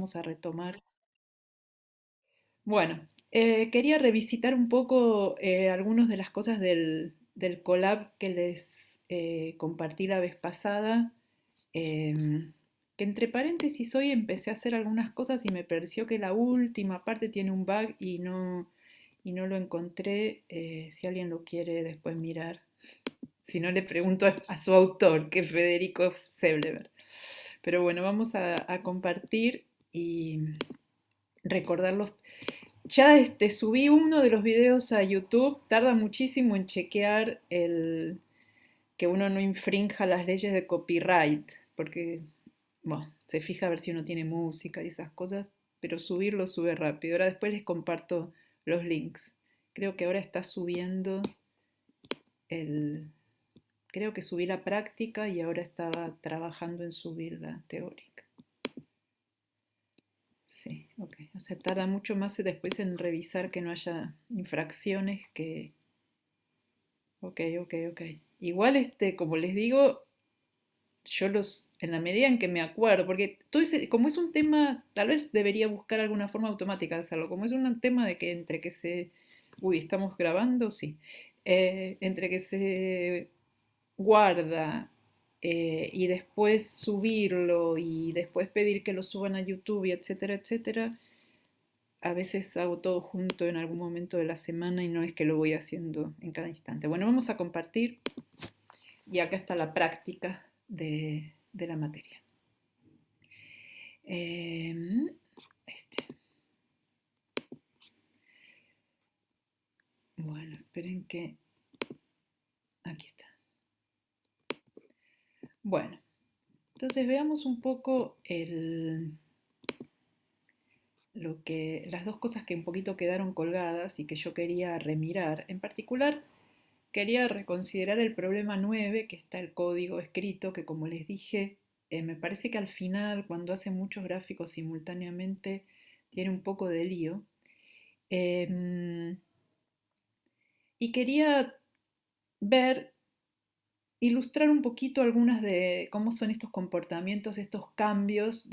vamos a retomar. Bueno, quería revisitar un poco algunas de las cosas del collab que les compartí la vez pasada, que entre paréntesis hoy empecé a hacer algunas cosas y me pareció que la última parte tiene un bug y no lo encontré. Si alguien lo quiere después mirar, si no le pregunto a su autor, que es Federico Seblever. Pero bueno, vamos a compartir y recordarlos. Ya subí uno de los videos a YouTube, tarda muchísimo en chequear que uno no infrinja las leyes de copyright, porque, bueno, se fija a ver si uno tiene música y esas cosas, pero subirlo sube rápido. Ahora después les comparto los links. Creo que ahora está subiendo el... Creo que subí la práctica y ahora estaba trabajando en subir la teórica. Sí, ok. O sea, tarda mucho más después en revisar que no haya infracciones que... Ok, ok, ok. Igual, como les digo, en la medida en que me acuerdo, porque como es un tema, tal vez debería buscar alguna forma automática de hacerlo, como es un tema de que entre que uy, estamos grabando, sí, entre que se guarda y después subirlo y después pedir que lo suban a YouTube y etcétera, etcétera, a veces hago todo junto en algún momento de la semana y no es que lo voy haciendo en cada instante. Bueno, vamos a compartir y acá está la práctica de la materia. Eh, este. Bueno, esperen que... Aquí está. Bueno, entonces veamos un poco las dos cosas que un poquito quedaron colgadas y que yo quería remirar. En particular, quería reconsiderar el problema 9, que está el código escrito, que como les dije, me parece que al final, cuando hace muchos gráficos simultáneamente, tiene un poco de lío. Em, y quería ver, ilustrar un poquito algunas de cómo son estos comportamientos, estos cambios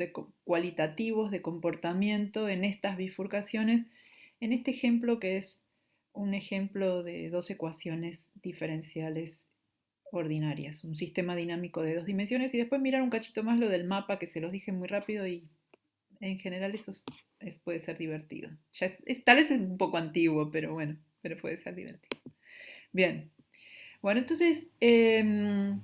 cualitativos de comportamiento en estas bifurcaciones, en este ejemplo que es un ejemplo de dos ecuaciones diferenciales ordinarias, un sistema dinámico de dos dimensiones y después mirar un cachito más lo del mapa que se los dije muy rápido y en general eso puede ser divertido. Tal vez es un poco antiguo, pero bueno, pero puede ser divertido. Bien, bueno, entonces el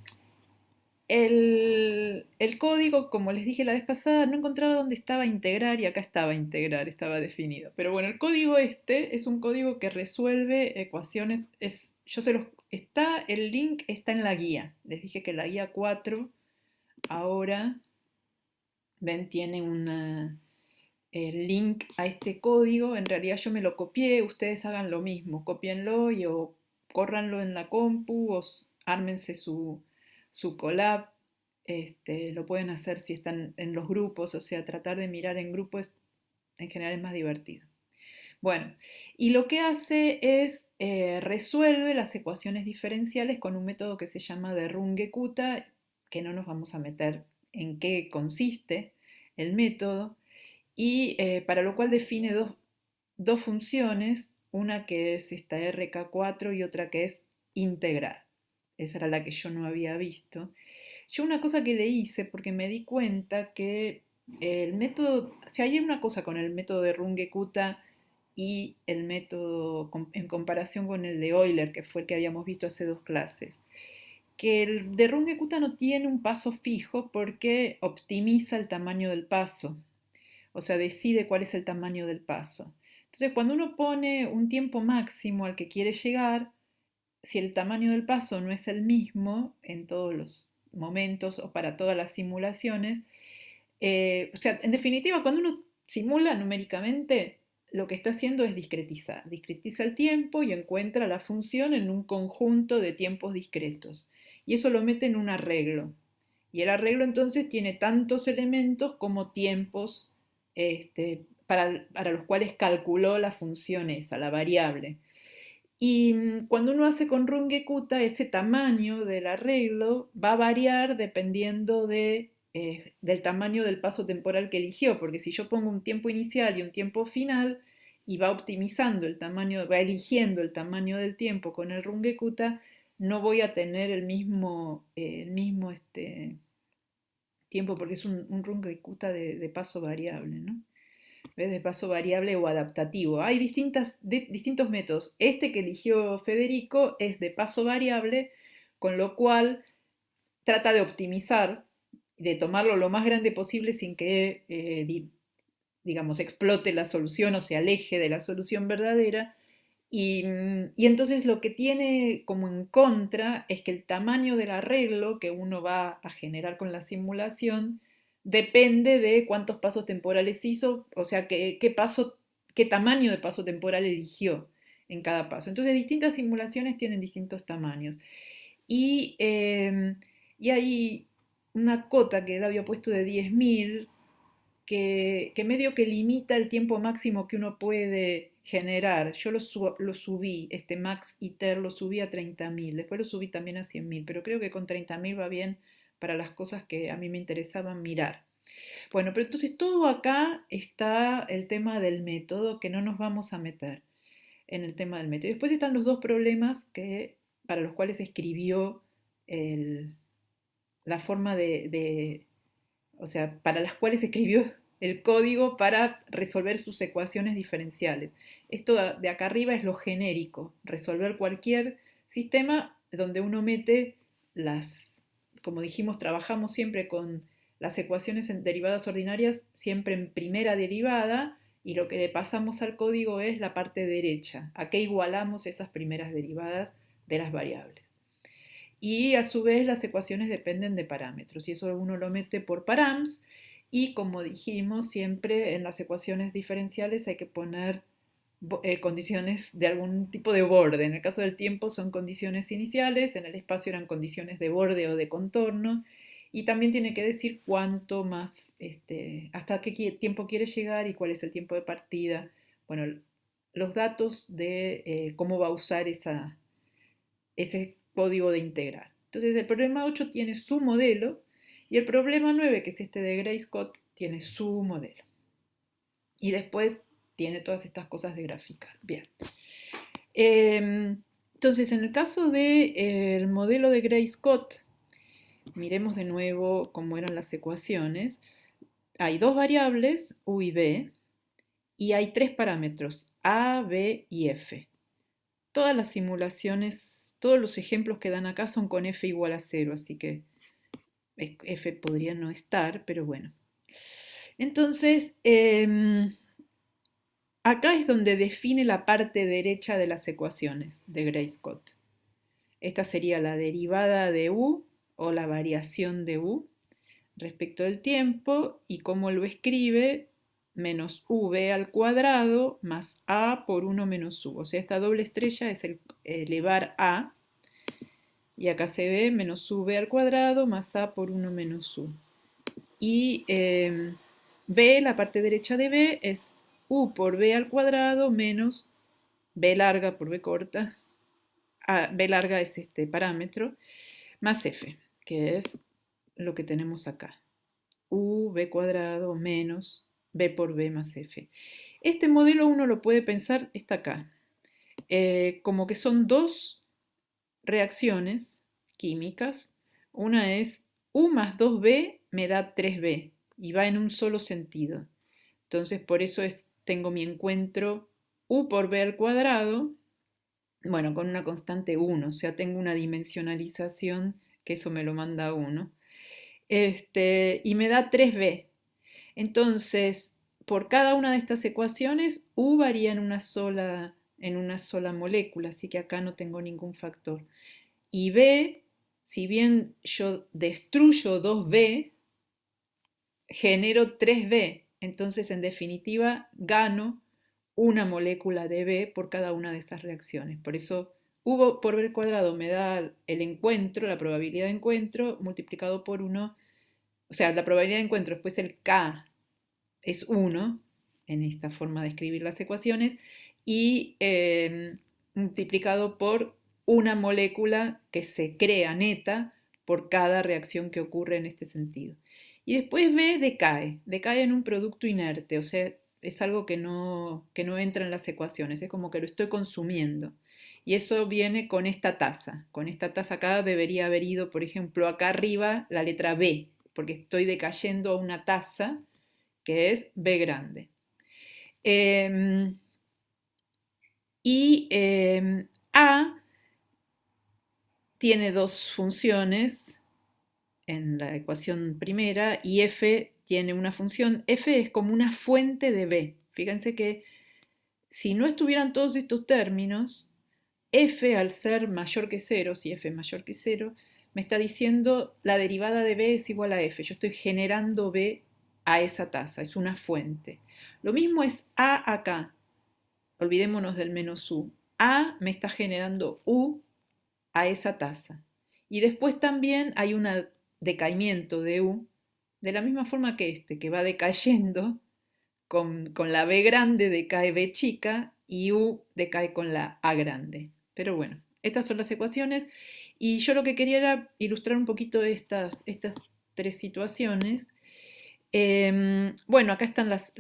código, como les dije la vez pasada, no encontraba dónde estaba integrar y acá estaba integrar, estaba definido. Pero bueno, el código es un código que resuelve ecuaciones. El link está en la guía. Les dije que la guía 4 ahora, ven, tiene el link a este código. En realidad yo me lo copié, ustedes hagan lo mismo, cópienlo o córranlo en la compu o ármense su collab. Lo pueden hacer si están en los grupos, o sea, tratar de mirar en grupos en general es más divertido. Bueno, y lo que hace es resuelve las ecuaciones diferenciales con un método que se llama de Runge-Kutta, que no nos vamos a meter en qué consiste el método, y para lo cual define dos funciones, una que es esta RK4 y otra que es integrar. Esa era la que yo no había visto. Yo una cosa que le hice, porque me di cuenta que el método, si hay una cosa con el método de Runge-Kutta y el método en comparación con el de Euler, que fue el que habíamos visto hace dos clases, que el de Runge-Kutta no tiene un paso fijo porque optimiza el tamaño del paso, o sea, decide cuál es el tamaño del paso. Entonces, cuando uno pone un tiempo máximo al que quiere llegar, si el tamaño del paso no es el mismo en todos los momentos o para todas las simulaciones, o sea, en definitiva, cuando uno simula numéricamente, lo que está haciendo es discretizar. Discretiza el tiempo y encuentra la función en un conjunto de tiempos discretos. Y eso lo mete en un arreglo. Y el arreglo entonces tiene tantos elementos como tiempos para los cuales calculó la función esa, la variable. Y cuando uno hace con Runge-Kutta, ese tamaño del arreglo va a variar dependiendo de del tamaño del paso temporal que eligió, porque si yo pongo un tiempo inicial y un tiempo final y va optimizando el tamaño, va eligiendo el tamaño del tiempo con el Runge-Kutta, no voy a tener el mismo tiempo, porque es un Runge-Kutta de paso variable, ¿no? ¿Ves? De paso variable o adaptativo. Hay distintos métodos. Este que eligió Federico es de paso variable, con lo cual trata de optimizar, de tomarlo lo más grande posible sin que, digamos, explote la solución o se aleje de la solución verdadera. Y entonces lo que tiene como en contra es que el tamaño del arreglo que uno va a generar con la simulación depende de cuántos pasos temporales hizo, o sea, qué tamaño de paso temporal eligió en cada paso. Entonces distintas simulaciones tienen distintos tamaños. Y, y hay una cota que él había puesto de 10.000 que medio que limita el tiempo máximo que uno puede generar. Yo lo subí, este max iter lo subí a 30.000, después lo subí también a 100.000, pero creo que con 30.000 va bien para las cosas que a mí me interesaban mirar. Bueno, pero entonces todo acá está el tema del método, que no nos vamos a meter en el tema del método. Y después están los dos problemas para los cuales escribió el- la forma o sea, para las cuales escribió el código para resolver sus ecuaciones diferenciales. Esto de acá arriba es lo genérico, resolver cualquier sistema donde uno mete como dijimos, trabajamos siempre con las ecuaciones en derivadas ordinarias, siempre en primera derivada, y lo que le pasamos al código es la parte derecha, a qué igualamos esas primeras derivadas de las variables. Y a su vez las ecuaciones dependen de parámetros y eso uno lo mete por params y como dijimos siempre en las ecuaciones diferenciales hay que poner condiciones de algún tipo de borde. En el caso del tiempo son condiciones iniciales, en el espacio eran condiciones de borde o de contorno y también tiene que decir cuánto más, hasta qué tiempo quiere llegar y cuál es el tiempo de partida. Bueno, los datos de cómo va a usar ese código de integral. Entonces el problema 8 tiene su modelo y el problema 9, que es este de Gray-Scott, tiene su modelo. Y después tiene todas estas cosas de graficar. Bien. Entonces, en el caso del modelo de Gray-Scott, miremos de nuevo cómo eran las ecuaciones. Hay dos variables, u y b, y hay tres parámetros, a, b y f. Todas las simulaciones, todos los ejemplos que dan acá son con f igual a 0, así que f podría no estar, pero bueno. Entonces, acá es donde define la parte derecha de las ecuaciones de Gray-Scott. Esta sería la derivada de u o la variación de u respecto del tiempo y cómo lo escribe menos v al cuadrado más a por 1 menos u. O sea, esta doble estrella es el elevar a y acá se ve menos v al cuadrado más a por 1 menos u. Y b, la parte derecha de b, es u por b al cuadrado menos b larga por b corta. B larga es este parámetro, más f, que es lo que tenemos acá. U b cuadrado menos b por b más f. Este modelo uno lo puede pensar, está acá, como que son dos reacciones químicas. Una es U más 2B me da 3B y va en un solo sentido. Entonces por eso tengo mi encuentro U por B al cuadrado, bueno, con una constante 1, o sea, tengo una dimensionalización que eso me lo manda 1. Y me da 3B. Entonces, por cada una de estas ecuaciones, U varía en una sola molécula, así que acá no tengo ningún factor. Y B, si bien yo destruyo 2B, genero 3B. Entonces, en definitiva, gano una molécula de B por cada una de estas reacciones. Por eso, U por B al cuadrado me da el encuentro, la probabilidad de encuentro, multiplicado por 1. O sea, la probabilidad de encuentro, después el K es 1, en esta forma de escribir las ecuaciones, y multiplicado por una molécula que se crea neta por cada reacción que ocurre en este sentido. Y después B decae en un producto inerte, o sea, es algo que no entra en las ecuaciones, es como que lo estoy consumiendo. Y eso viene con esta tasa. Con esta tasa acá debería haber ido, por ejemplo, acá arriba la letra B, porque estoy decayendo a una tasa que es B grande. Eh, A tiene dos funciones en la ecuación primera y F tiene una función. F es como una fuente de B. Fíjense que si no estuvieran todos estos términos, F al ser mayor que cero, si F es mayor que cero, me está diciendo la derivada de B es igual a F. Yo estoy generando B a esa tasa, es una fuente. Lo mismo es A acá. Olvidémonos del menos U. A me está generando U a esa tasa. Y después también hay un decaimiento de U, de la misma forma que este, que va decayendo, con la B grande decae B chica y U decae con la A grande. Pero bueno, estas son las ecuaciones y yo lo que quería era ilustrar un poquito estas tres situaciones. Bueno, acá están las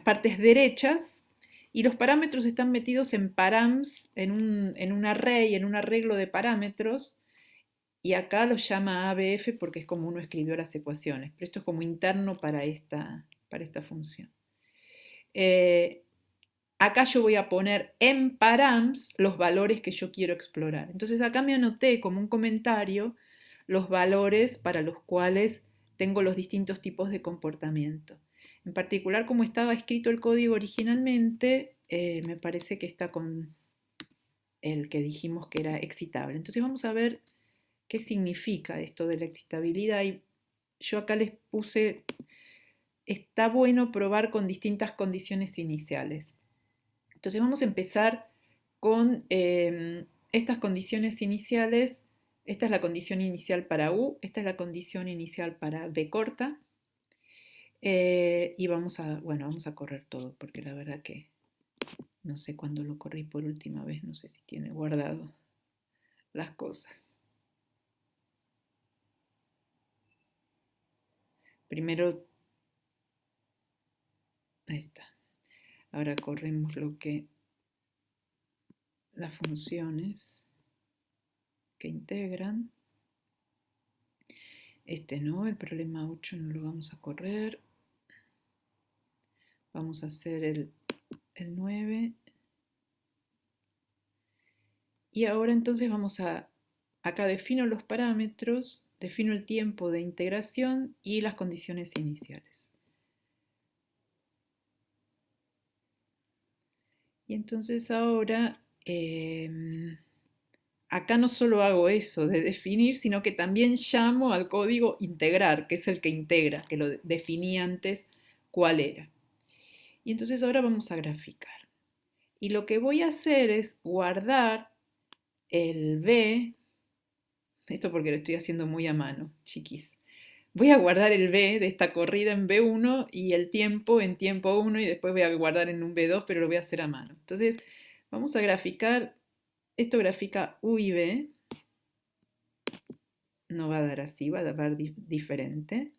partes derechas y los parámetros están metidos en params, en un array, en un arreglo de parámetros, y acá los llama ABF porque es como uno escribió las ecuaciones, pero esto es como interno para esta función. Acá yo voy a poner en params los valores que yo quiero explorar. Entonces acá me anoté como un comentario los valores para los cuales tengo los distintos tipos de comportamiento. En particular, como estaba escrito el código originalmente, me parece que está con el que dijimos que era excitable. Entonces vamos a ver qué significa esto de la excitabilidad. Y yo acá les puse, está bueno probar con distintas condiciones iniciales. Entonces vamos a empezar con estas condiciones iniciales. Esta es la condición inicial para U, esta es la condición inicial para B corta. Y bueno, vamos a correr todo, porque la verdad que no sé cuándo lo corrí por última vez, no sé si tiene guardado las cosas. Primero, ahí está. Ahora corremos las funciones que integran. Este no, el problema 8 no lo vamos a correr. Vamos a hacer el 9. Y ahora entonces acá defino los parámetros, defino el tiempo de integración y las condiciones iniciales. Y entonces ahora, acá no solo hago eso de definir, sino que también llamo al código integrar, que es el que integra, que lo definí antes cuál era. Y entonces ahora vamos a graficar. Y lo que voy a hacer es guardar el B, esto porque lo estoy haciendo muy a mano, chiquis. Voy a guardar el B de esta corrida en B1 y el tiempo en tiempo 1 y después voy a guardar en un B2, pero lo voy a hacer a mano. Entonces, vamos a graficar, esto grafica U y B, no va a dar así, va a dar diferente.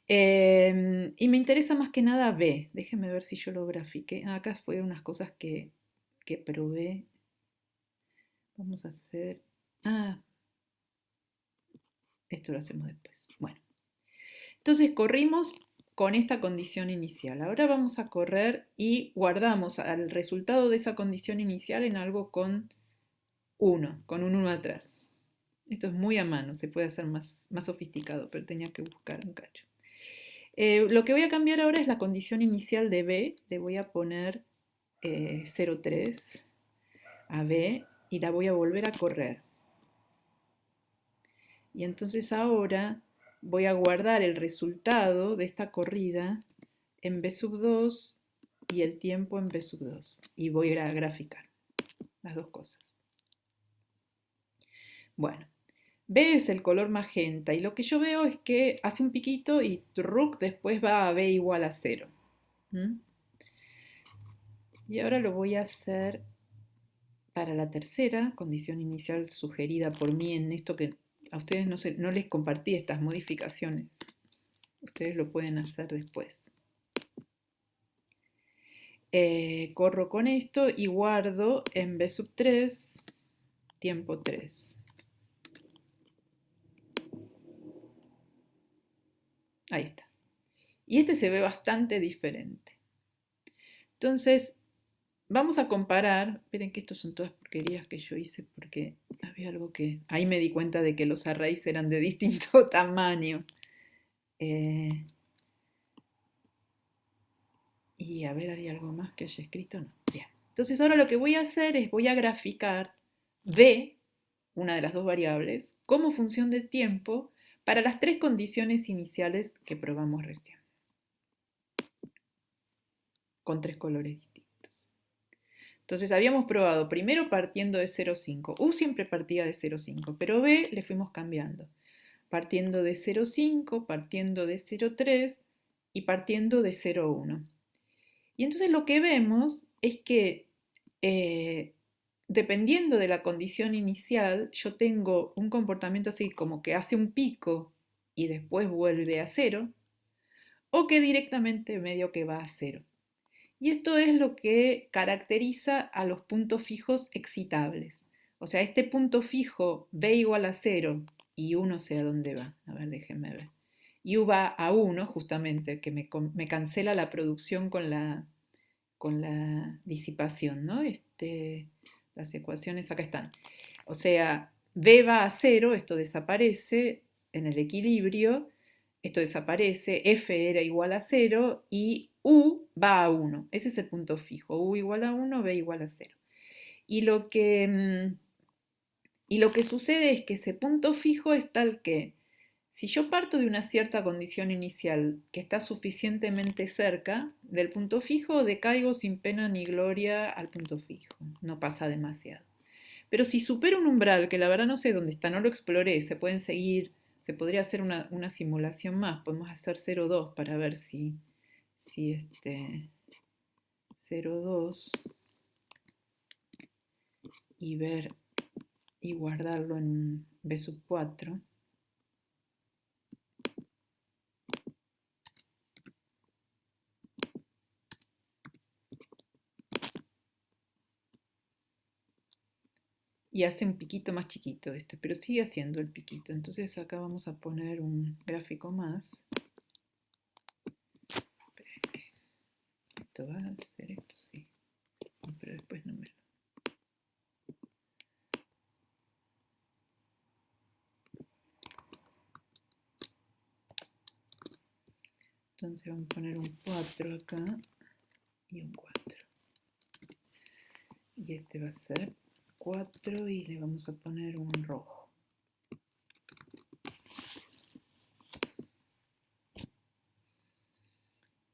Y me interesa más que nada B, déjenme ver si yo lo grafiqué. Acá fueron unas cosas que probé. Vamos a hacer, esto lo hacemos después. Bueno, entonces corrimos con esta condición inicial. Ahora vamos a correr y guardamos al resultado de esa condición inicial en algo con 1, con un 1 atrás. Esto es muy a mano, se puede hacer más sofisticado, pero tenía que buscar un cacho. Lo que voy a cambiar ahora es la condición inicial de B. Le voy a poner 0,3 a B y la voy a volver a correr. Y entonces ahora voy a guardar el resultado de esta corrida en B sub 2 y el tiempo en B sub 2. Y voy a graficar las dos cosas. Bueno, B es el color magenta y lo que yo veo es que hace un piquito y después va a B igual a 0. Y ahora lo voy a hacer para la tercera condición inicial sugerida por mí en esto que a ustedes no les compartí estas modificaciones. Ustedes lo pueden hacer después. Corro con esto y guardo en B sub 3, tiempo 3. Ahí está. Y este se ve bastante diferente. Entonces, vamos a comparar. Miren que estos son todas porquerías que yo hice porque había algo que... Ahí me di cuenta de que los arrays eran de distinto tamaño. Y a ver, ¿hay algo más que haya escrito? No. Bien. Entonces ahora lo que voy a hacer es voy a graficar B, una de las dos variables, como función del tiempo para las tres condiciones iniciales que probamos recién. Con tres colores distintos. Entonces habíamos probado primero partiendo de 0,5. U siempre partía de 0,5, pero B le fuimos cambiando. Partiendo de 0,5, partiendo de 0,3 y partiendo de 0,1. Y entonces lo que vemos es que dependiendo de la condición inicial, yo tengo un comportamiento así como que hace un pico y después vuelve a cero, o que directamente medio que va a cero. Y esto es lo que caracteriza a los puntos fijos excitables. O sea, este punto fijo b igual a 0 y 1 sé a dónde va. A ver, déjenme ver. Y u va a 1 justamente, que me cancela la producción con la disipación, ¿no? Las ecuaciones acá están. O sea, b va a 0, esto desaparece en el equilibrio, esto desaparece, f era igual a 0 y u va a 1. Ese es el punto fijo, u igual a 1, b igual a 0. Y lo que sucede es que ese punto fijo es tal que si yo parto de una cierta condición inicial que está suficientemente cerca del punto fijo, decaigo sin pena ni gloria al punto fijo. No pasa demasiado. Pero si supero un umbral, que la verdad no sé dónde está, no lo exploré, se pueden seguir, se podría hacer una simulación más. Podemos hacer 0,2 para ver si 0,2 y ver y guardarlo en B sub 4. Y hace un piquito más chiquito este, pero sigue haciendo el piquito. Entonces acá vamos a poner un gráfico más. Esperen que esto va a hacer esto, sí. Pero después no me lo... Entonces vamos a poner un 4 acá y un 4. Y este va a ser 4 y le vamos a poner un rojo.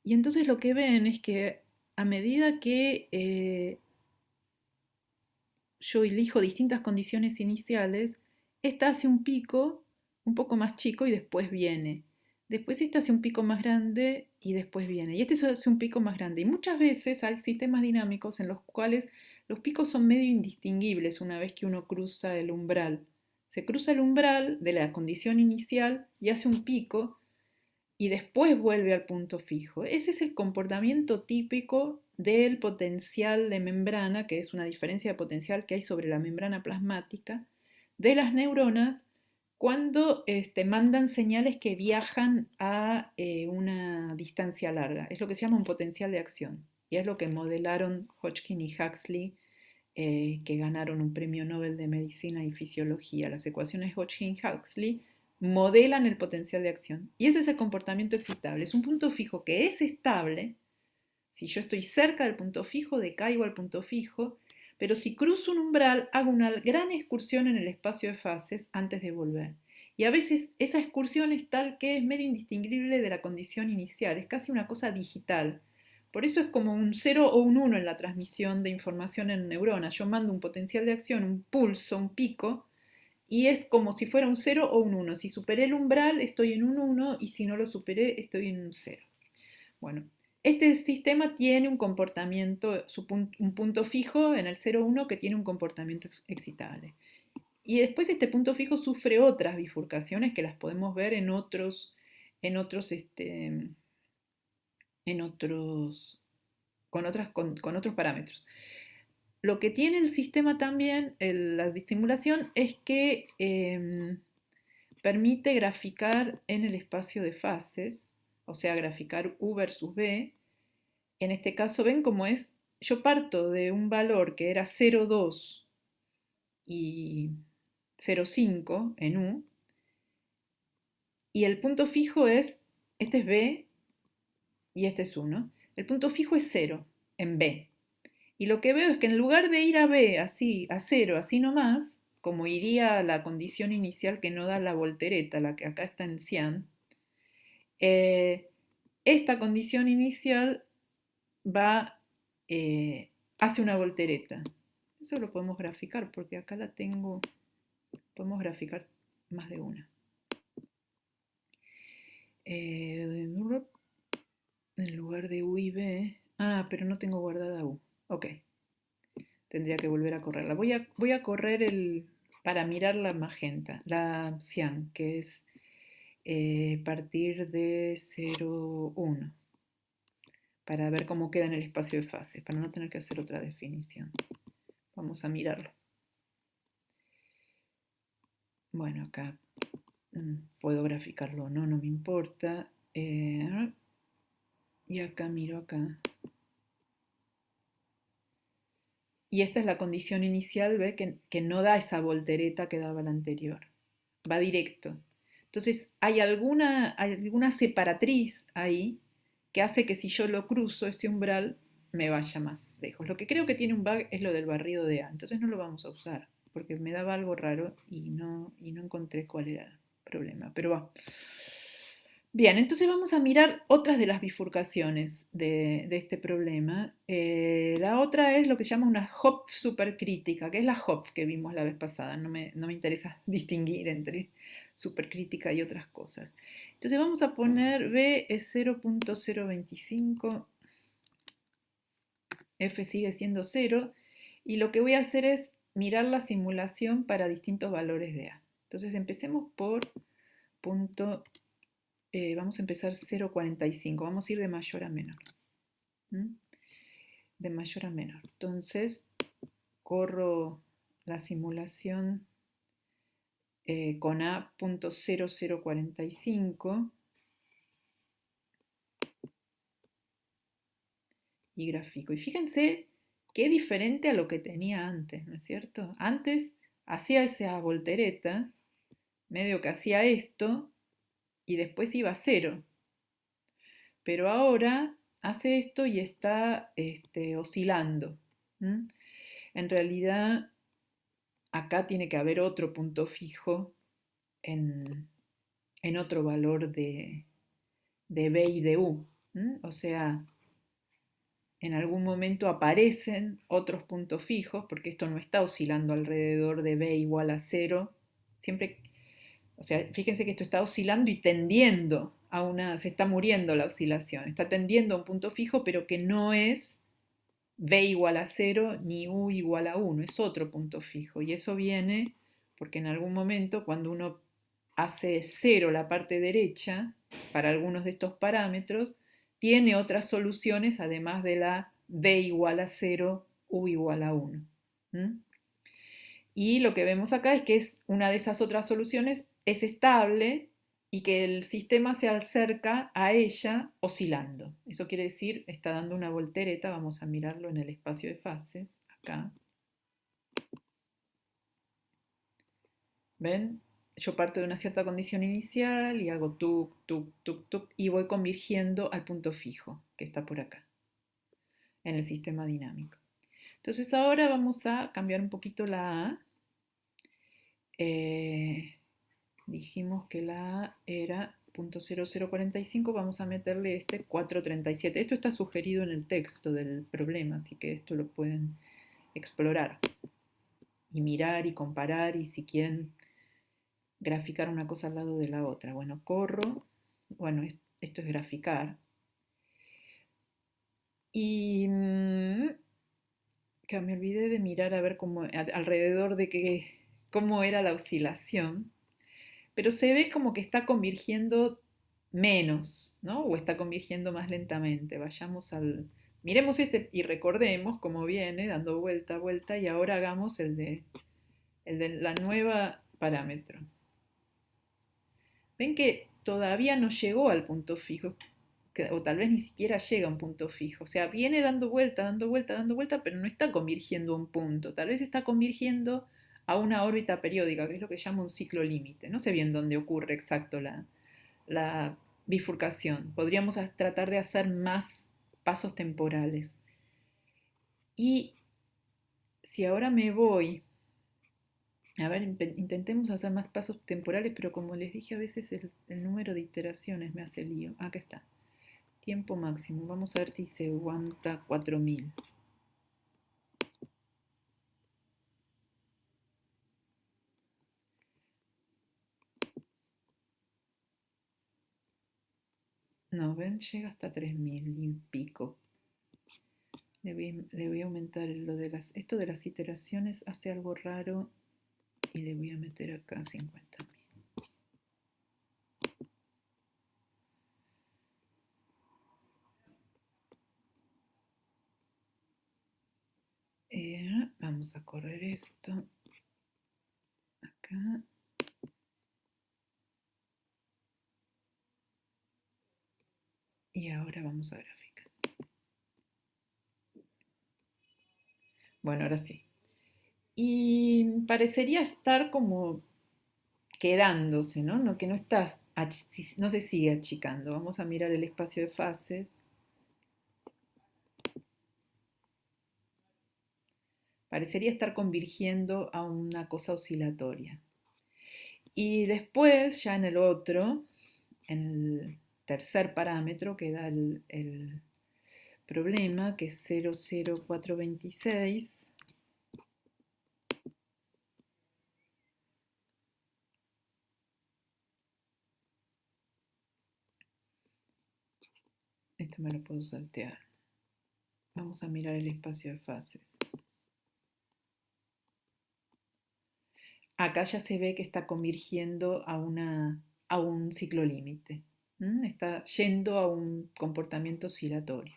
Y entonces lo que ven es que a medida que yo elijo distintas condiciones iniciales, esta hace un pico un poco más chico y después viene. Después esta hace un pico más grande y después viene. Y este hace un pico más grande. Y muchas veces hay sistemas dinámicos en los cuales los picos son medio indistinguibles una vez que uno cruza el umbral. Se cruza el umbral de la condición inicial y hace un pico y después vuelve al punto fijo. Ese es el comportamiento típico del potencial de membrana, que es una diferencia de potencial que hay sobre la membrana plasmática, de las neuronas cuando mandan señales que viajan a una distancia larga. Es lo que se llama un potencial de acción. Y es lo que modelaron Hodgkin y Huxley, que ganaron un premio Nobel de Medicina y Fisiología. Las ecuaciones Hodgkin-Huxley modelan el potencial de acción. Y ese es el comportamiento excitable. Es un punto fijo que es estable. Si yo estoy cerca del punto fijo, decaigo al punto fijo, pero si cruzo un umbral, hago una gran excursión en el espacio de fases antes de volver. Y a veces esa excursión es tal que es medio indistinguible de la condición inicial, es casi una cosa digital. Por eso es como un 0 o un 1 en la transmisión de información en neuronas. Yo mando un potencial de acción, un pulso, un pico, y es como si fuera un 0 o un 1. Si superé el umbral, estoy en un 1 y si no lo superé, estoy en un 0. Bueno, este sistema tiene un comportamiento, un punto fijo en el 0,1 que tiene un comportamiento excitable. Y después este punto fijo sufre otras bifurcaciones que las podemos ver en otros, en otros, con otros parámetros. Lo que tiene el sistema también, la estimulación, es que permite graficar en el espacio de fases, o sea, graficar U versus B. En este caso, ven cómo es, yo parto de un valor que era 0,2 y 0,5 en U, y el punto fijo es, este es B y este es 1. El punto fijo es 0 en B. Y lo que veo es que en lugar de ir a B así, a 0, así nomás, como iría la condición inicial que no da la voltereta, la que acá está en cian, eh, esta condición inicial va, hace una voltereta. Eso lo podemos graficar porque acá la tengo, podemos graficar más de una. En lugar de U y B, pero no tengo guardada U. Ok, tendría que volver a correrla. Voy a correr para mirar la magenta, la cian, que es partir de 0,1, para ver cómo queda en el espacio de fases, para no tener que hacer otra definición. Vamos a mirarlo. Bueno, acá puedo graficarlo o no, no me importa. Y acá miro acá. Y esta es la condición inicial, ¿ve? Que no da esa voltereta que daba la anterior. Va directo. Entonces, hay alguna separatriz ahí que hace que si yo lo cruzo, ese umbral me vaya más lejos. Lo que creo que tiene un bug es lo del barrido de A. Entonces no lo vamos a usar, porque me daba algo raro y no encontré cuál era el problema. Pero va. Bien, entonces vamos a mirar otras de las bifurcaciones de este problema. La otra es lo que se llama una Hopf supercrítica, que es la Hopf que vimos la vez pasada. No me interesa distinguir entre supercrítica y otras cosas. Entonces vamos a poner B es 0.025, F sigue siendo 0, y lo que voy a hacer es mirar la simulación para distintos valores de A. Entonces empecemos por punto. Vamos a empezar 0,45, vamos a ir de mayor a menor. De mayor a menor. Entonces, corro la simulación con A.0045 y grafico. Y fíjense qué diferente a lo que tenía antes, ¿no es cierto? Antes hacía esa voltereta, medio que hacía esto, y después iba a 0. Pero ahora hace esto y está oscilando. En realidad, acá tiene que haber otro punto fijo en otro valor de B y de U. O sea, en algún momento aparecen otros puntos fijos, porque esto no está oscilando alrededor de B igual a 0. Siempre, o sea, fíjense que esto está oscilando y tendiendo a se está muriendo la oscilación, está tendiendo a un punto fijo, pero que no es B igual a 0 ni U igual a 1, es otro punto fijo. Y eso viene porque en algún momento cuando uno hace 0 la parte derecha, para algunos de estos parámetros, tiene otras soluciones además de la B igual a 0, U igual a 1. Y lo que vemos acá es que una de esas otras soluciones es estable y que el sistema se acerca a ella oscilando. Eso quiere decir, está dando una voltereta, vamos a mirarlo en el espacio de fases, acá. ¿Ven? Yo parto de una cierta condición inicial y hago tuk, tuk, tuk, tuk, y voy convirgiendo al punto fijo, que está por acá, en el sistema dinámico. Entonces ahora vamos a cambiar un poquito la A. Dijimos que la A era .0045, vamos a meterle este 437. Esto está sugerido en el texto del problema, así que esto lo pueden explorar y mirar y comparar, y si quieren graficar una cosa al lado de la otra. Bueno, corro, bueno, esto es graficar. Y que me olvidé de mirar a ver cómo, alrededor de cómo era la oscilación, pero se ve como que está convergiendo menos, ¿no? O está convergiendo más lentamente. Miremos este y recordemos cómo viene dando vuelta, vuelta, y ahora hagamos el de la nueva parámetro. Ven que todavía no llegó al punto fijo, o tal vez ni siquiera llega a un punto fijo. O sea, viene dando vuelta, dando vuelta, dando vuelta, pero no está convergiendo a un punto. Tal vez está convergiendo a una órbita periódica, que es lo que llama un ciclo límite. No sé bien dónde ocurre exacto la bifurcación. Podríamos tratar de hacer más pasos temporales. Y si ahora me voy, a ver, intentemos hacer más pasos temporales, pero como les dije, a veces el número de iteraciones me hace lío. Acá está. Tiempo máximo. Vamos a ver si se aguanta 4000. No, ven, llega hasta 3000 y pico. Le voy a aumentar esto de las iteraciones, hace algo raro y le voy a meter acá 50.000. Vamos a correr esto acá. Y ahora vamos a gráfica. Bueno, ahora sí. Y parecería estar como quedándose, ¿no? Que no se sigue achicando. Vamos a mirar el espacio de fases. Parecería estar convergiendo a una cosa oscilatoria. Y después, ya en en el tercer parámetro, que da el problema, que es 00426. Esto me lo puedo saltear. Vamos a mirar el espacio de fases. Acá ya se ve que está convergiendo a un ciclo límite. Está yendo a un comportamiento oscilatorio.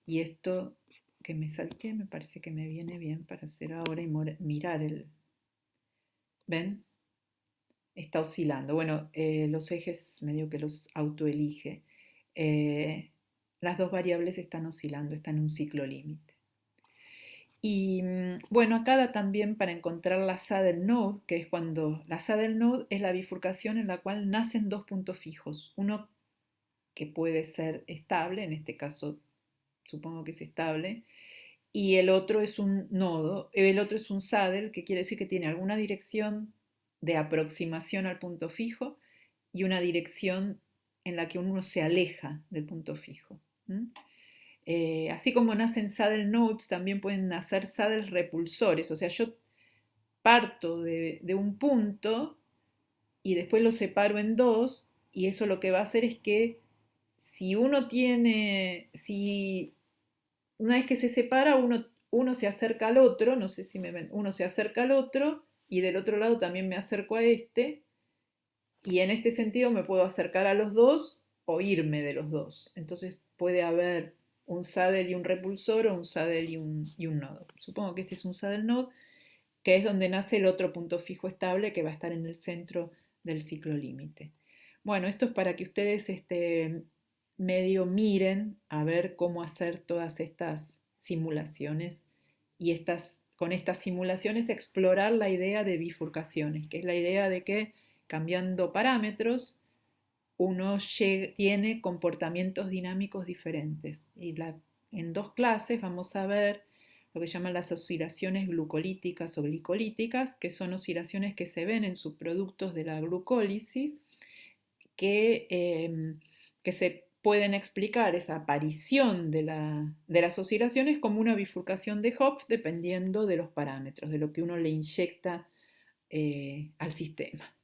Y esto que me salté me parece que me viene bien para hacer ahora y mirar el... ¿Ven? Está oscilando. Bueno, los ejes medio que los autoelige. Las dos variables están oscilando, están en un ciclo límite. Y bueno, acá da también para encontrar la saddle node, que es cuando la saddle node es la bifurcación en la cual nacen dos puntos fijos. Uno que puede ser estable, en este caso supongo que es estable, y el otro es un nodo, el otro es un saddle, que quiere decir que tiene alguna dirección de aproximación al punto fijo y una dirección en la que uno se aleja del punto fijo. Así como nacen saddle nodes, también pueden nacer saddle repulsores. O sea, yo parto de un punto y después lo separo en dos, y eso lo que va a hacer es que si una vez que se separa, uno se acerca al otro, no sé si me ven, uno se acerca al otro y del otro lado también me acerco a este, y en este sentido me puedo acercar a los dos o irme de los dos. Entonces puede haber un saddle y un repulsor, o un saddle y un nodo. Supongo que este es un saddle node, que es donde nace el otro punto fijo estable que va a estar en el centro del ciclo límite. Bueno, esto es para que ustedes medio miren a ver cómo hacer todas estas simulaciones y con estas simulaciones explorar la idea de bifurcaciones, que es la idea de que cambiando parámetros uno tiene comportamientos dinámicos diferentes. En dos clases vamos a ver lo que llaman las oscilaciones glucolíticas o glicolíticas, que son oscilaciones que se ven en subproductos de la glucólisis, que se pueden explicar esa aparición de las oscilaciones como una bifurcación de Hopf dependiendo de los parámetros, de lo que uno le inyecta al sistema.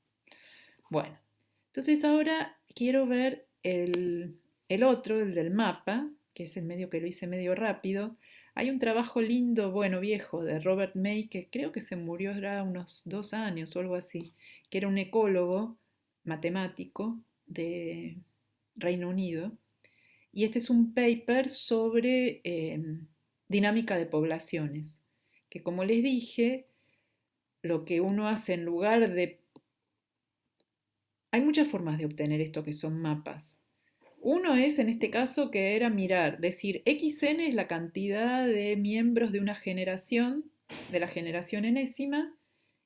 Bueno, entonces ahora quiero ver el otro, el del mapa, que es el medio que lo hice medio rápido. Hay un trabajo lindo, bueno, viejo, de Robert May, que creo que se murió ya unos 2 años o algo así, que era un ecólogo matemático de Reino Unido. Y este es un paper sobre dinámica de poblaciones, que como les dije, lo que uno hace en lugar de... Hay muchas formas de obtener esto que son mapas. Uno es, en este caso, que era mirar, decir, XN es la cantidad de miembros de una generación, de la generación enésima,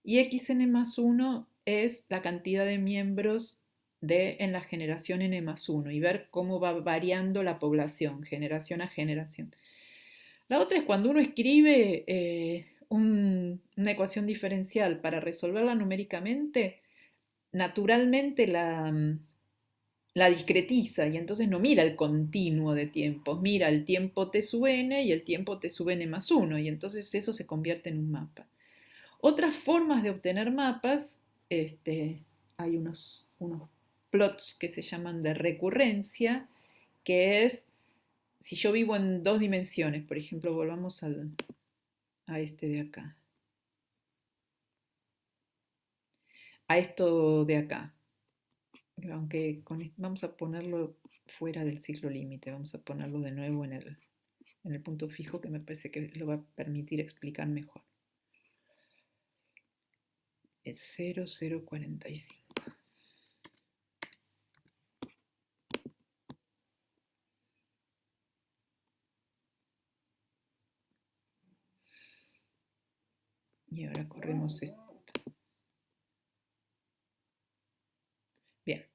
y XN más uno es la cantidad de miembros en la generación N más uno, y ver cómo va variando la población, generación a generación. La otra es cuando uno escribe una ecuación diferencial para resolverla numéricamente, naturalmente la discretiza y entonces no mira el continuo de tiempos, mira el tiempo t sub n y el tiempo t sub n más 1 y entonces eso se convierte en un mapa. Otras formas de obtener mapas, hay unos plots que se llaman de recurrencia, que es si yo vivo en 2 dimensiones, por ejemplo, volvamos a este de acá, a esto de acá, aunque vamos a ponerlo fuera del ciclo límite, vamos a ponerlo de nuevo en el punto fijo que me parece que lo va a permitir explicar mejor. Es 0045. Y ahora corremos esto. Bien.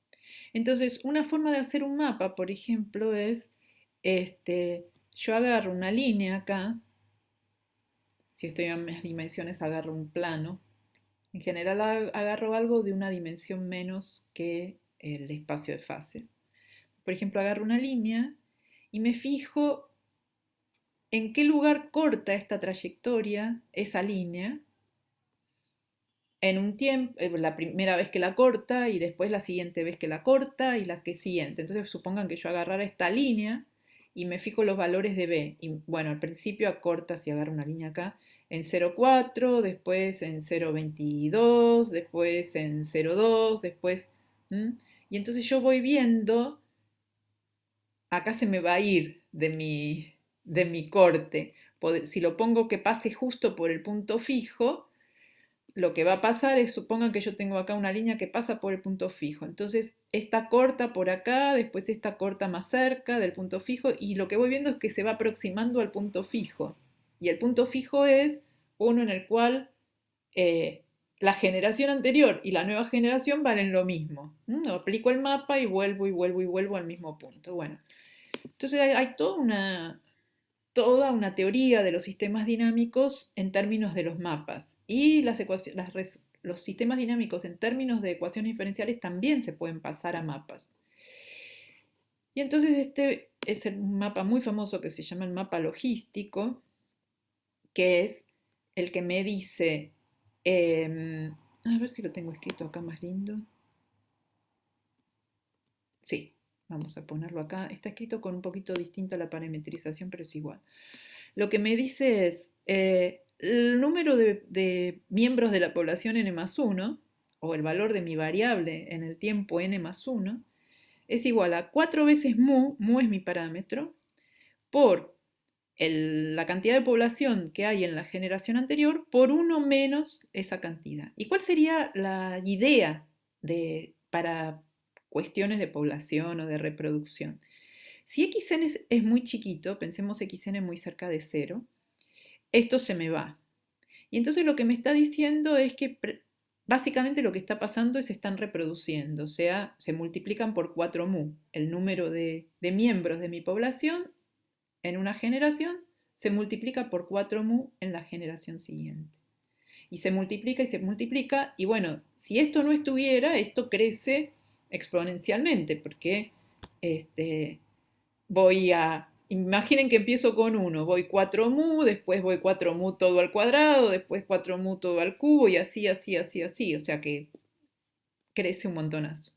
Entonces, una forma de hacer un mapa, por ejemplo, es, yo agarro una línea acá, si estoy en mis dimensiones agarro un plano, en general agarro algo de una dimensión menos que el espacio de fases. Por ejemplo, agarro una línea y me fijo en qué lugar corta esta trayectoria, esa línea, en un tiempo, la primera vez que la corta y después la siguiente vez que la corta y la que siguiente. Entonces supongan que yo agarrara esta línea y me fijo los valores de B. Y bueno, al principio acorta, si agarro una línea acá, en 0,4, después en 0,22, después en 0,2, después... Y entonces yo voy viendo, acá se me va a ir de mi corte. Si lo pongo que pase justo por el punto fijo, lo que va a pasar es, supongan que yo tengo acá una línea que pasa por el punto fijo. Entonces, esta corta por acá, después esta corta más cerca del punto fijo, y lo que voy viendo es que se va aproximando al punto fijo. Y el punto fijo es uno en el cual la generación anterior y la nueva generación valen lo mismo. Aplico el mapa y vuelvo y vuelvo y vuelvo al mismo punto. Bueno, entonces hay toda una teoría de los sistemas dinámicos en términos de los mapas. Y los sistemas dinámicos en términos de ecuaciones diferenciales también se pueden pasar a mapas. Y entonces este es un mapa muy famoso que se llama el mapa logístico, que es el que me dice, a ver si lo tengo escrito acá más lindo. Sí, vamos a ponerlo acá. Está escrito con un poquito distinta la parametrización, pero es igual. Lo que me dice es el número de miembros de la población n más 1, o el valor de mi variable en el tiempo n más 1, es igual a 4 veces mu es mi parámetro, por la cantidad de población que hay en la generación anterior, por 1 menos esa cantidad. ¿Y cuál sería la idea para cuestiones de población o de reproducción? Si xn es muy chiquito, pensemos xn muy cerca de 0, esto se me va. Y entonces lo que me está diciendo es que básicamente lo que está pasando es que se están reproduciendo, o sea, se multiplican por 4 mu. El número de miembros de mi población en una generación se multiplica por 4 mu en la generación siguiente. Y se multiplica y se multiplica, y bueno, si esto no estuviera, esto crece exponencialmente, porque imaginen que empiezo con 1, voy 4 mu, después voy 4 mu todo al cuadrado, después 4 mu todo al cubo y así, así, así, así, o sea que crece un montonazo.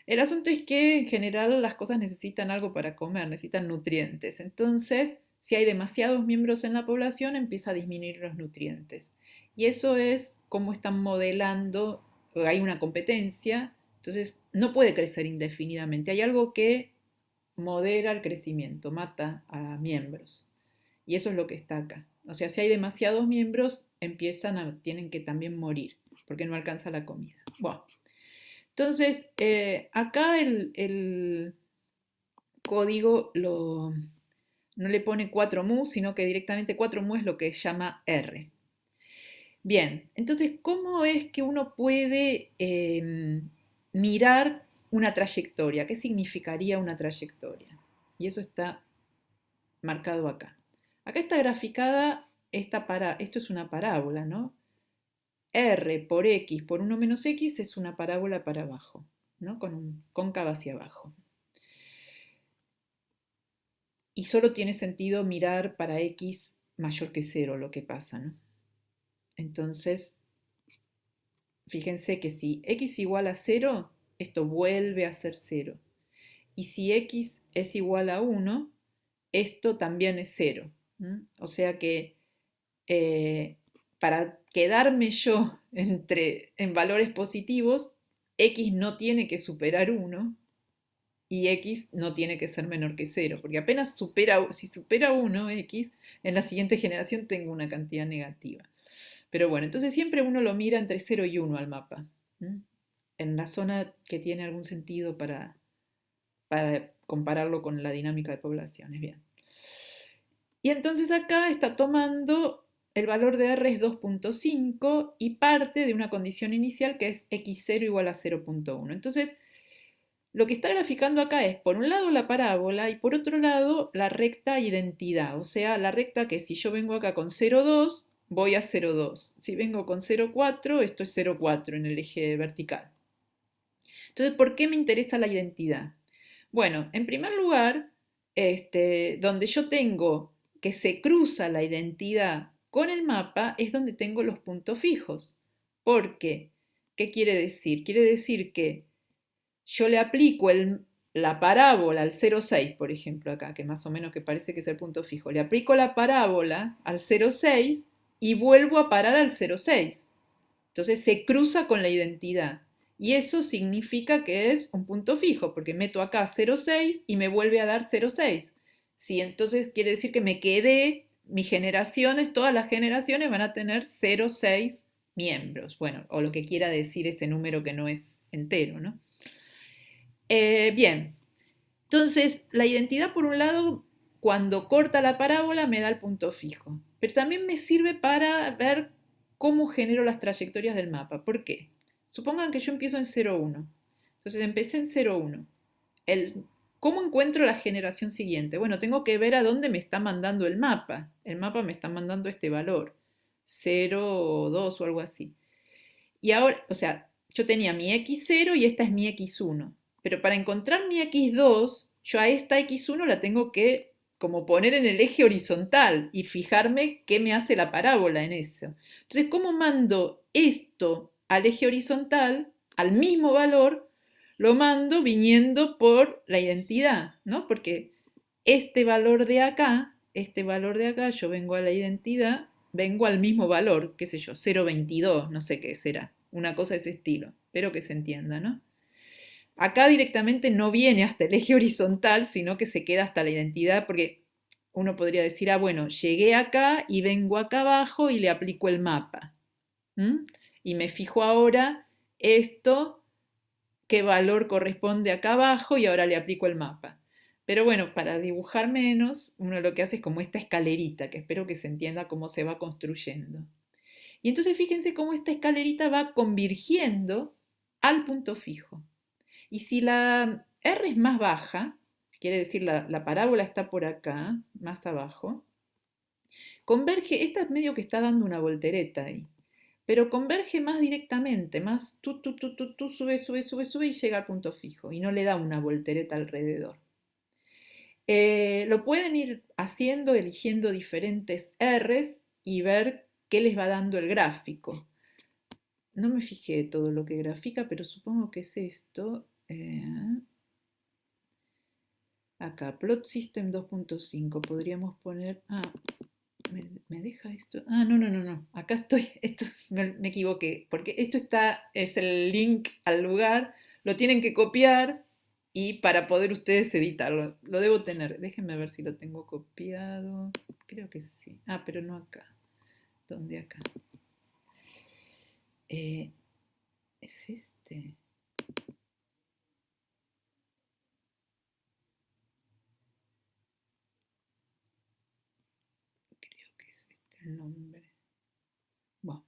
El asunto es que en general las cosas necesitan algo para comer, necesitan nutrientes, entonces Si hay demasiados miembros en la población, empieza a disminuir los nutrientes. Y eso es cómo están modelando, hay una competencia, entonces no puede crecer indefinidamente. Hay algo que modera el crecimiento, mata a miembros. Y eso es lo que está acá. O sea, si hay demasiados miembros, tienen que también morir, porque no alcanza la comida. Bueno, entonces, acá el código no le pone 4mu, sino que directamente 4mu es lo que llama R. Bien, entonces, ¿cómo es que uno puede mirar una trayectoria? ¿Qué significaría una trayectoria? Y eso está marcado acá. Acá está graficada, esto es una parábola, ¿no? R por X por 1 menos X es una parábola para abajo, ¿no? Con un cóncava hacia abajo. Y solo tiene sentido mirar para X mayor que 0 lo que pasa, ¿no? Entonces, fíjense que si X igual a 0, esto vuelve a ser 0. Y si X es igual a 1, esto también es 0. O sea que para quedarme yo en valores positivos, X no tiene que superar 1 y X no tiene que ser menor que 0, porque apenas si supera 1 X, en la siguiente generación tengo una cantidad negativa. Pero bueno, entonces siempre uno lo mira entre 0 y 1 al mapa, en la zona que tiene algún sentido para compararlo con la dinámica de poblaciones. Bien. Y entonces acá está tomando el valor de R es 2.5 y parte de una condición inicial que es x0 igual a 0.1. Entonces, lo que está graficando acá es, por un lado, la parábola y por otro lado, la recta identidad. O sea, la recta que si yo vengo acá con 0,2, voy a 0,2. Si vengo con 0,4, esto es 0,4 en el eje vertical. Entonces, ¿por qué me interesa la identidad? Bueno, en primer lugar, donde yo tengo que se cruza la identidad con el mapa es donde tengo los puntos fijos. ¿Por qué? ¿Qué quiere decir? Quiere decir que yo le aplico la parábola al 0,6, por ejemplo, acá, que más o menos que parece que es el punto fijo. Le aplico la parábola al 0,6 y vuelvo a parar al 0,6. Entonces se cruza con la identidad. Y eso significa que es un punto fijo, porque meto acá 0,6 y me vuelve a dar 0,6. Sí, entonces quiere decir que me quedé, mis generaciones, todas las generaciones van a tener 0,6 miembros. Bueno, o lo que quiera decir ese número que no es entero, ¿no? Bien, entonces la identidad por un lado, cuando corta la parábola me da el punto fijo, pero también me sirve para ver cómo genero las trayectorias del mapa. ¿Por qué? Supongan que yo empiezo en 0,1. Entonces empecé en 0,1. ¿Cómo encuentro la generación siguiente? Bueno, tengo que ver a dónde me está mandando el mapa. El mapa me está mandando este valor, 0,2 o algo así. Y ahora, o sea, yo tenía mi x0 y esta es mi x1. Pero para encontrar mi x2, yo a esta x1 la tengo que como poner en el eje horizontal y fijarme qué me hace la parábola en eso. Entonces, ¿cómo mando esto al eje horizontal, al mismo valor? Lo mando viniendo por la identidad, ¿no? Porque este valor de acá, yo vengo a la identidad, vengo al mismo valor, qué sé yo, 0,22, no sé qué será, una cosa de ese estilo, espero que se entienda, ¿no? Acá directamente no viene hasta el eje horizontal, sino que se queda hasta la identidad, porque uno podría decir, ah, bueno, llegué acá y vengo acá abajo y le aplico el mapa. Y me fijo ahora esto, qué valor corresponde acá abajo y ahora le aplico el mapa. Pero bueno, para dibujar menos, uno lo que hace es como esta escalerita, que espero que se entienda cómo se va construyendo. Y entonces fíjense cómo esta escalerita va convirgiendo al punto fijo. Y si la R es más baja, quiere decir la parábola está por acá, más abajo, converge, esta es medio que está dando una voltereta ahí, pero converge más directamente, más sube, sube, sube, sube y llega al punto fijo y no le da una voltereta alrededor. Lo pueden ir haciendo, eligiendo diferentes R's y ver qué les va dando el gráfico. No me fijé todo lo que grafica, pero supongo que es esto. Acá, plot system 2.5, podríamos poner, ¿me deja esto? No, acá estoy, esto, me equivoqué, porque esto es el link al lugar, lo tienen que copiar y para poder ustedes editarlo, lo debo tener, déjenme ver si lo tengo copiado, creo que sí, pero no acá, ¿dónde acá? ¿Es este? Creo que es este el nombre. Bueno,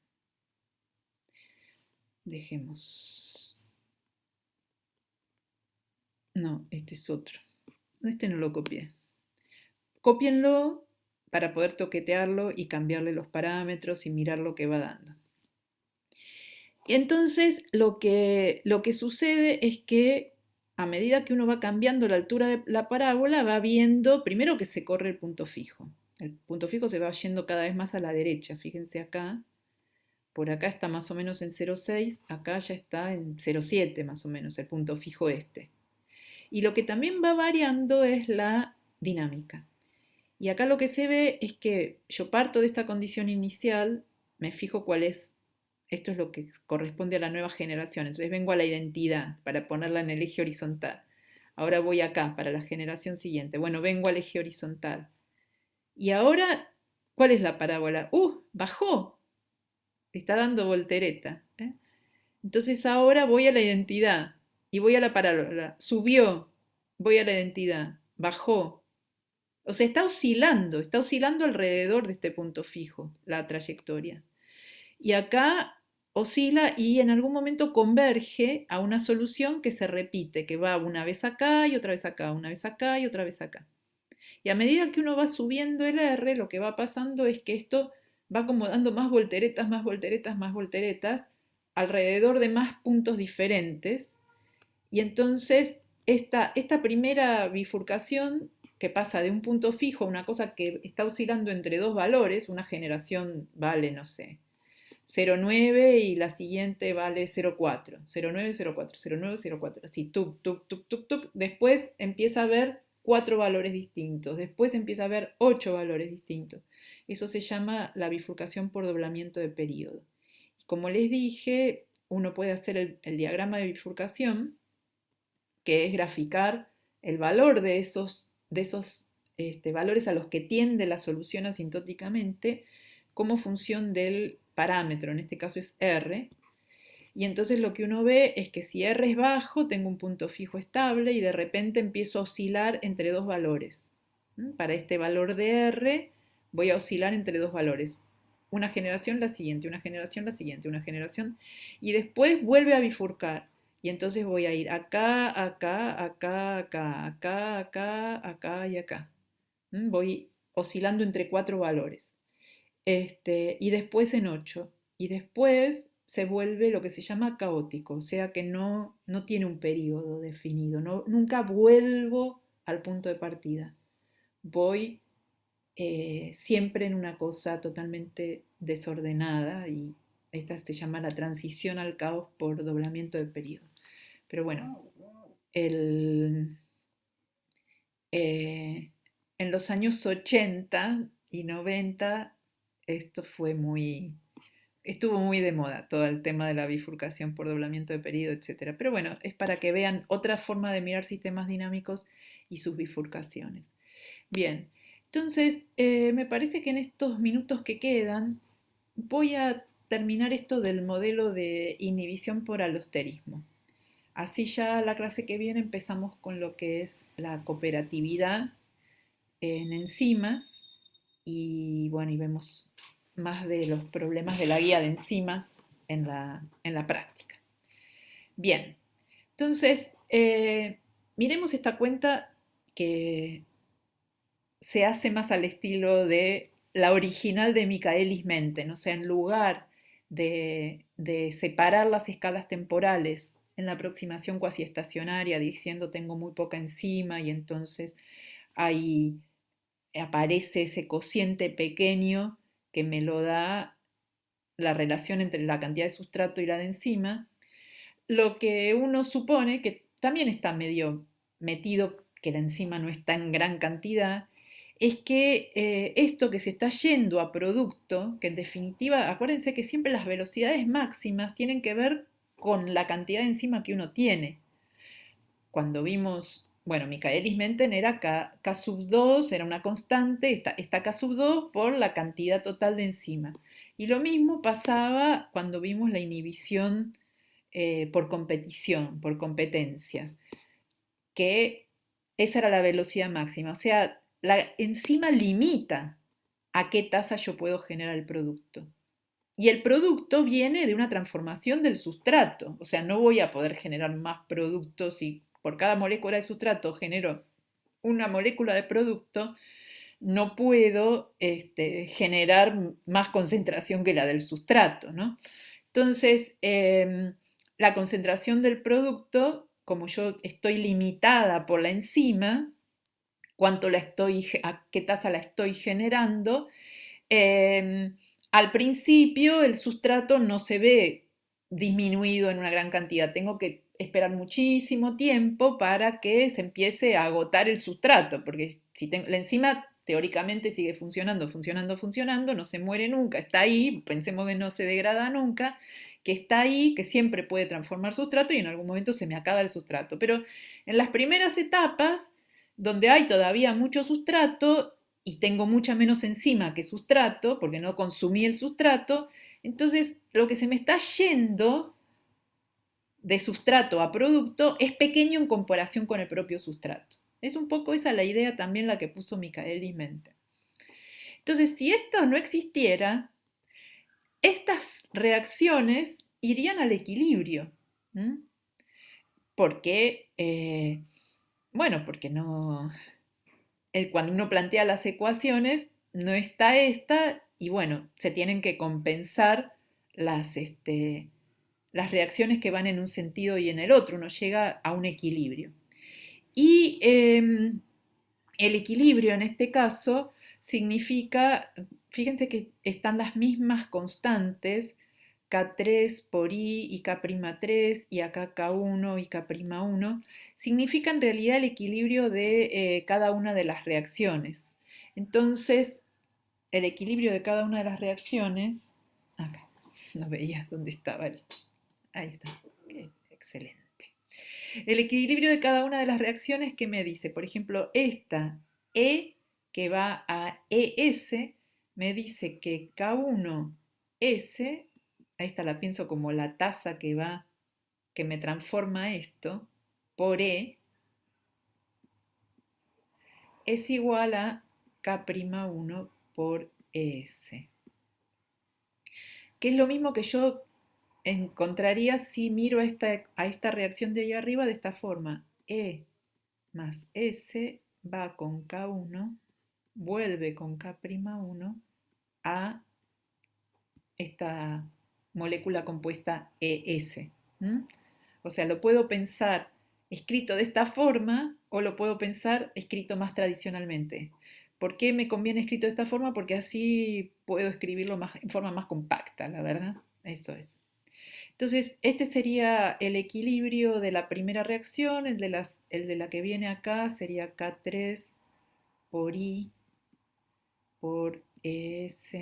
dejemos. No, este es otro. Este no lo copié. Cópienlo para poder toquetearlo y cambiarle los parámetros y mirar lo que va dando. Y entonces lo que sucede es que a medida que uno va cambiando la altura de la parábola, va viendo primero que se corre el punto fijo. El punto fijo se va yendo cada vez más a la derecha. Fíjense acá. Por acá está más o menos en 0,6, acá ya está en 0,7 más o menos, el punto fijo este. Y lo que también va variando es la dinámica. Y acá lo que se ve es que yo parto de esta condición inicial, me fijo cuál es, esto es lo que corresponde a la nueva generación, entonces vengo a la identidad para ponerla en el eje horizontal. Ahora voy acá para la generación siguiente, bueno, vengo al eje horizontal. Y ahora, ¿cuál es la parábola? Bajó, está dando voltereta. Entonces ahora voy a la identidad y voy a la parábola. Subió, voy a la identidad, bajó. O sea, está oscilando alrededor de este punto fijo, la trayectoria. Y acá oscila y en algún momento converge a una solución que se repite, que va una vez acá y otra vez acá, una vez acá y otra vez acá. Y a medida que uno va subiendo el R, lo que va pasando es que esto va como dando más volteretas, más volteretas, más volteretas, alrededor de más puntos diferentes. Y entonces esta primera bifurcación que pasa de un punto fijo a una cosa que está oscilando entre dos valores, una generación vale, no sé, 0,9 y la siguiente vale 0,4, 0,9, 0,4, 0,9, 0,4, así, tuk, tuk, tuk, tuk, tuk. Después empieza a haber 4 valores distintos, después empieza a haber 8 valores distintos. Eso se llama la bifurcación por doblamiento de periodo. Como les dije, uno puede hacer el diagrama de bifurcación, que es graficar el valor de esos valores a los que tiende la solución asintóticamente como función del parámetro, en este caso es R, y entonces lo que uno ve es que si R es bajo, tengo un punto fijo estable y de repente empiezo a oscilar entre dos valores. Para este valor de R voy a oscilar entre dos valores. Una generación la siguiente, una generación la siguiente, una generación, y después vuelve a bifurcar. Y entonces voy a ir acá, acá, acá, acá, acá, acá, acá y acá. Voy oscilando entre cuatro valores. Y después en 8. Y después se vuelve lo que se llama caótico, o sea que no tiene un periodo definido, nunca vuelvo al punto de partida. Voy siempre en una cosa totalmente desordenada y esta se llama la transición al caos por doblamiento de periodo. Pero bueno, eh, en los años 80 y 90 esto estuvo muy de moda, todo el tema de la bifurcación por doblamiento de periodo, etc. Pero bueno, es para que vean otra forma de mirar sistemas dinámicos y sus bifurcaciones. Bien, entonces me parece que en estos minutos que quedan voy a terminar esto del modelo de inhibición por alosterismo. Así ya la clase que viene empezamos con lo que es la cooperatividad en enzimas y bueno, y vemos más de los problemas de la guía de enzimas en la práctica. Bien, entonces miremos esta cuenta que se hace más al estilo de la original de Michaelis Menten, o sea, en lugar de separar las escalas temporales en la aproximación cuasi estacionaria, diciendo tengo muy poca enzima y entonces ahí aparece ese cociente pequeño que me lo da la relación entre la cantidad de sustrato y la de enzima, lo que uno supone que también está medio metido que la enzima no está en gran cantidad, es que esto que se está yendo a producto, que en definitiva, acuérdense que siempre las velocidades máximas tienen que ver con la cantidad de enzima que uno tiene. Cuando vimos, bueno, Michaelis-Menten era K sub 2, era una constante, esta K sub 2 por la cantidad total de enzima. Y lo mismo pasaba cuando vimos la inhibición por competición, por competencia, que esa era la velocidad máxima. O sea, la enzima limita a qué tasa yo puedo generar el producto. Y el producto viene de una transformación del sustrato. O sea, no voy a poder generar más productos si por cada molécula de sustrato genero una molécula de producto, no puedo generar más concentración que la del sustrato, ¿no? Entonces, la concentración del producto, como yo estoy limitada por la enzima, a qué tasa la estoy generando, al principio el sustrato no se ve disminuido en una gran cantidad. Tengo que esperar muchísimo tiempo para que se empiece a agotar el sustrato, porque si la enzima teóricamente sigue funcionando, funcionando, funcionando, no se muere nunca, está ahí, pensemos que no se degrada nunca, que está ahí, que siempre puede transformar sustrato y en algún momento se me acaba el sustrato. Pero en las primeras etapas, donde hay todavía mucho sustrato, y tengo mucha menos enzima que sustrato, porque no consumí el sustrato, entonces lo que se me está yendo de sustrato a producto es pequeño en comparación con el propio sustrato. Es un poco esa la idea también la que puso Michaelis-Menten. Entonces, si esto no existiera, estas reacciones irían al equilibrio. ¿Mm? Porque, bueno, porque no, cuando uno plantea las ecuaciones, no está esta y bueno, se tienen que compensar las reacciones que van en un sentido y en el otro, uno llega a un equilibrio. Y el equilibrio en este caso significa, fíjense que están las mismas constantes, K3 por I y K'3 y acá K1 y K'1, significa en realidad el equilibrio de cada una de las reacciones. Entonces, el equilibrio de cada una de las reacciones, acá, no veía dónde estaba, ahí está, excelente. El equilibrio de cada una de las reacciones que me dice, por ejemplo, esta E que va a ES, me dice que K1S, ahí está, la pienso como la tasa que me transforma esto, por E, es igual a K'1 por ES. Que es lo mismo que yo encontraría si miro a esta reacción de ahí arriba de esta forma. E más S va con K1, vuelve con K'1 a esta molécula compuesta ES. O sea, lo puedo pensar escrito de esta forma o lo puedo pensar escrito más tradicionalmente. ¿Por qué me conviene escrito de esta forma? Porque así puedo escribirlo en forma más compacta, la verdad. Eso es. Entonces, este sería el equilibrio de la primera reacción, el de la que viene acá sería K3 por I por ES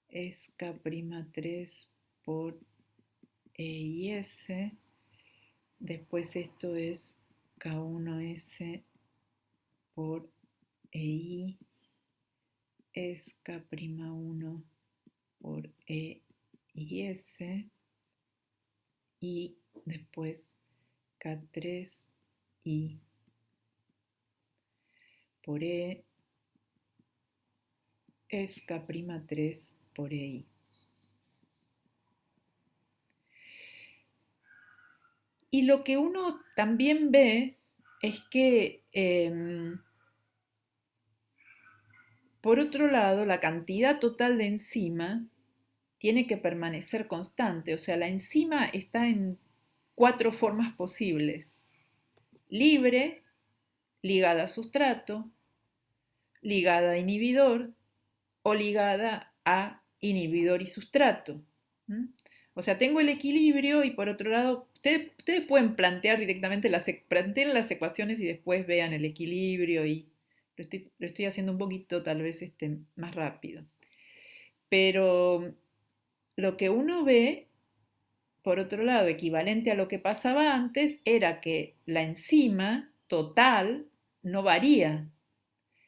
es K'3 por EIS. Después esto es K1S por EI es K'1 por EIS y después K3I por E es K'3 por EI. Y lo que uno también ve es que, por otro lado, la cantidad total de enzima tiene que permanecer constante. O sea, la enzima está en 4 formas posibles. Libre, ligada a sustrato, ligada a inhibidor o ligada a inhibidor y sustrato. O sea, tengo el equilibrio y por otro lado ustedes pueden plantear directamente planteen las ecuaciones y después vean el equilibrio y lo estoy haciendo un poquito tal vez más rápido. Pero lo que uno ve, por otro lado, equivalente a lo que pasaba antes, era que la enzima total no varía.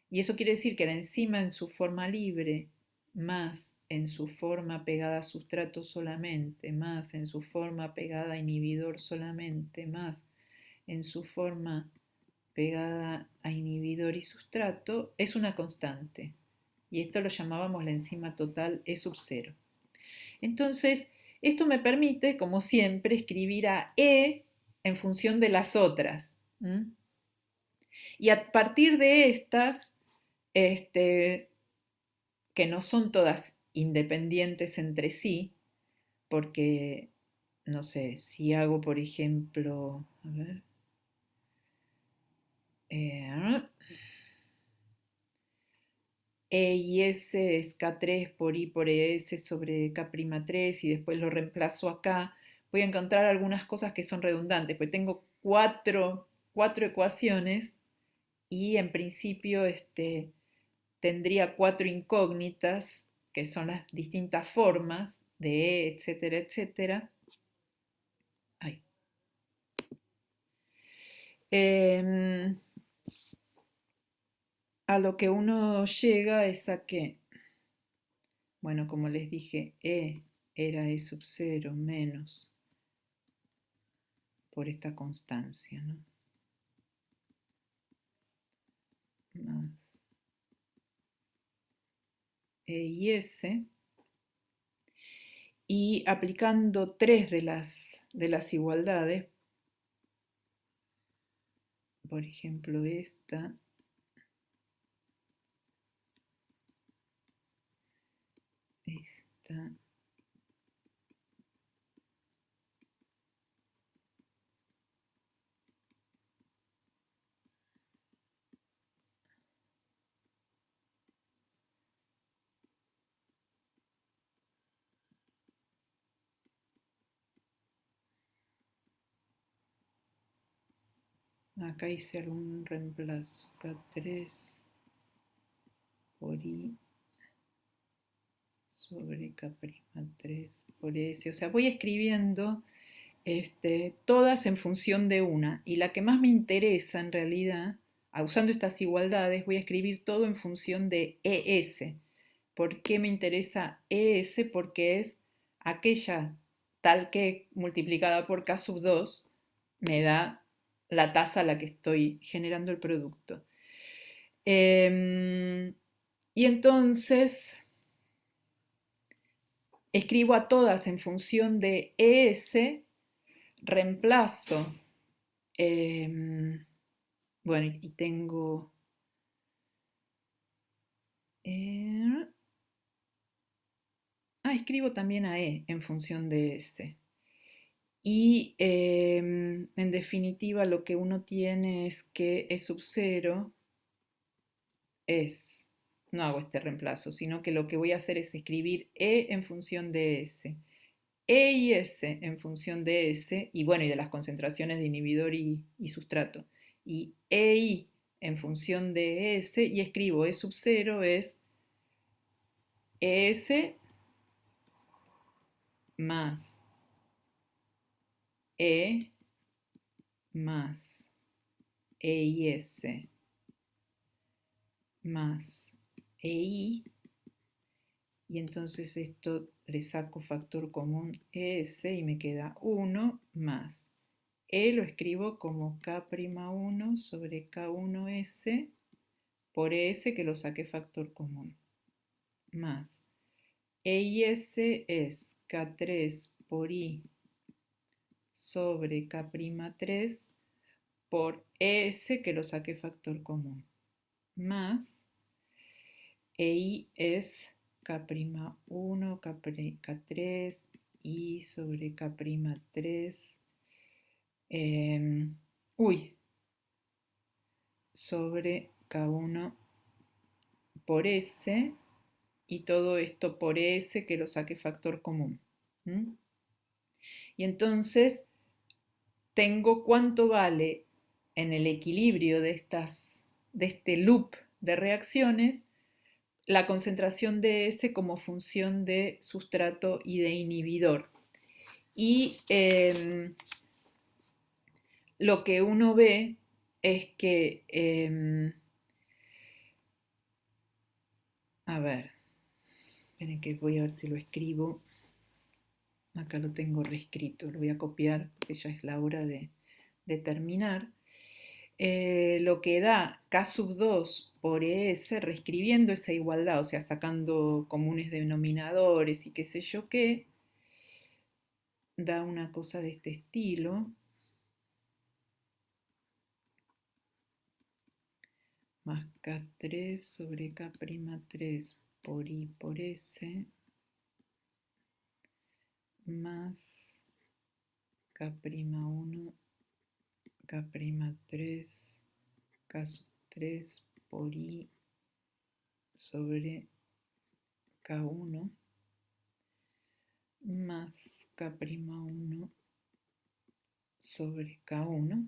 Y eso quiere decir que la enzima en su forma libre, más en su forma pegada a sustrato solamente, más en su forma pegada a inhibidor solamente, más en su forma pegada a inhibidor y sustrato, es una constante. Y esto lo llamábamos la enzima total E sub 0. Entonces, esto me permite, como siempre, escribir a E en función de las otras. Y a partir de estas, este, que no son todas independientes entre sí, porque, no sé, si hago, por ejemplo, a ver, eh, E y S es K3 por I por ES sobre K'3 y después lo reemplazo acá, voy a encontrar algunas cosas que son redundantes, porque tengo cuatro ecuaciones y en principio tendría cuatro incógnitas, que son las distintas formas de E, etcétera, etcétera. Ay. Em, a lo que uno llega es a que, bueno, como les dije, E era E sub 0 menos por esta constancia, ¿no? Más E y S. Y aplicando tres de las igualdades, por ejemplo esta, esta, acá hice algún reemplazo, K3 por I sobre K'3 por S, o sea, voy escribiendo todas en función de una, y la que más me interesa en realidad, usando estas igualdades, voy a escribir todo en función de ES. ¿Por qué me interesa ES? Porque es aquella tal que multiplicada por K sub 2 me da la tasa a la que estoy generando el producto. Y entonces escribo a todas en función de ES, reemplazo, bueno, y tengo, escribo también a E en función de S. Y en definitiva lo que uno tiene es que E sub 0 es, no hago este reemplazo, sino que lo que voy a hacer es escribir E en función de S, E y S en función de S, y bueno, y de las concentraciones de inhibidor y sustrato, y EI en función de S, y escribo E sub 0 es ES más E más EIS más EI, y entonces esto le saco factor común ES y me queda 1 más E, lo escribo como K'1 sobre K1S por ES, que lo saqué factor común, más EIS es K3 por I sobre K'3 por ES, que lo saqué factor común, más EI es K'1, K3, I sobre K'3, sobre K1 por S, y todo esto por S, que lo saque factor común. Y entonces tengo cuánto vale en el equilibrio de este loop de reacciones la concentración de S como función de sustrato y de inhibidor. Y lo que uno ve es que, a ver, esperen que voy a ver si lo escribo. Acá lo tengo reescrito, lo voy a copiar porque ya es la hora de terminar. Lo que da K sub 2 por ES, reescribiendo esa igualdad, o sea, sacando comunes denominadores y qué sé yo qué, da una cosa de este estilo. Más K3 sobre K'3 por I por S, más K'1, K'3, K sub 3 por I sobre K1, más K'1 sobre K1.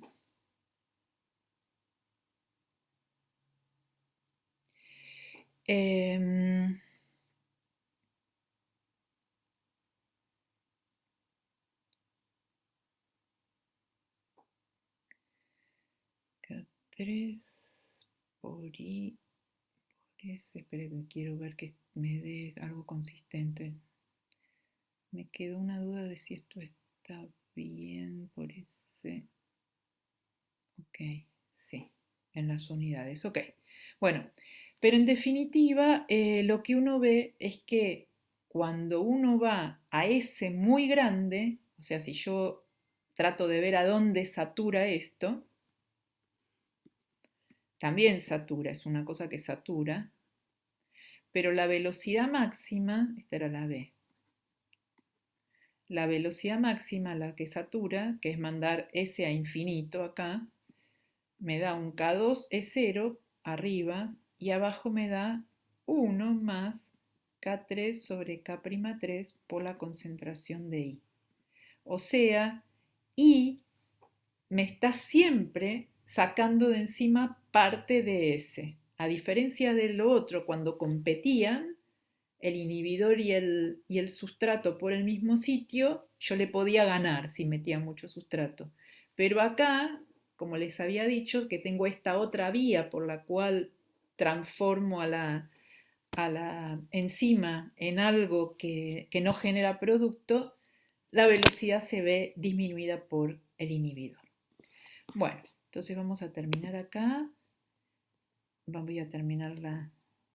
K3 por I por S. Espera que quiero ver que me dé algo consistente. Me quedó una duda de si esto está bien por S. Ok, sí, en las unidades. Ok, bueno, pero en definitiva lo que uno ve es que cuando uno va a S muy grande, o sea, si yo trato de ver a dónde satura esto, también satura, es una cosa que satura, pero la velocidad máxima, esta era la B, la velocidad máxima, la que satura, que es mandar S a infinito acá, me da un K2 E0 arriba y abajo me da 1 más K3 sobre K'3 por la concentración de I. O sea, I me está siempre sacando de encima parte de S. A diferencia de lo otro, cuando competían, el inhibidor y el sustrato por el mismo sitio, yo le podía ganar si metía mucho sustrato. Pero acá, como les había dicho, que tengo esta otra vía por la cual transformo a la enzima en algo que no genera producto, la velocidad se ve disminuida por el inhibidor. Bueno, entonces vamos a terminar acá. Voy a terminar